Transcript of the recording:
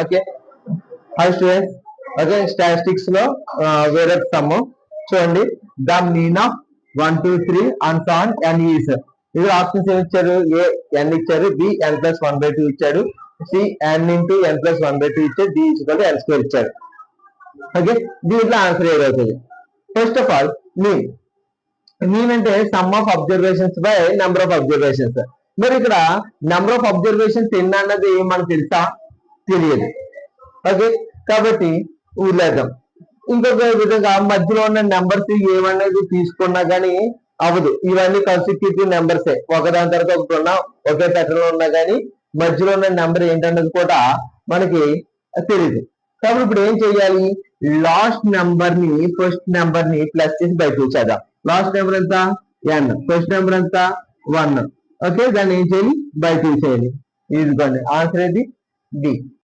Okay, high students. Okay, statistics లో వేరే some చూడండి. The mean of 1 2 3 and so on n is. ఇది options ఏమి ఇచ్చారు? ఏ n ఇచ్చారు, బి n+1/2 ఇచ్చాడు, సి n x n+1/2 ఇచ్చాడు, డి n² ఇచ్చాడు. ఓకే, దీంట్లో ఆన్సర్ ఏదవుతుంది? First of all mean. Mean అంటే sum of observations by number of observations. మరి ఇక్కడ నెంబర్ ఆఫ్ అబ్జర్వేషన్స్ ఎన్ని అన్నది మనకు తెలుసా? తెలియదు. ఓకే, కాబట్టి ఊర్లేద్దాం. ఇంకొక విధంగా మధ్యలో ఉన్న నెంబర్స్ ఏమనేది తీసుకున్నా కానీ అవ్వదు. ఇవన్నీ కన్సిక్యూటివ్ నెంబర్సే, ఒకదాని తర్వాత ఒకటి ఉన్నా ఒకే ప్యాటర్న్ లో ఉన్నా కానీ మధ్యలో ఉన్న నెంబర్ ఏంటన్నది కూడా మనకి తెలియదు. కాబట్టి ఇప్పుడు ఏం చేయాలి? లాస్ట్ నెంబర్ ని ఫస్ట్ నెంబర్ ని ప్లస్ చేసి బయట చూసేద్దాం. లాస్ట్ నెంబర్ ఎంత? n. ఫస్ట్ నెంబర్ ఎంత? 1. ఓకే, దాన్ని ఏం చేయాలి? బయట చూసేయాలి. ఇదిగోండి ఆన్సర్ ఏది? డి.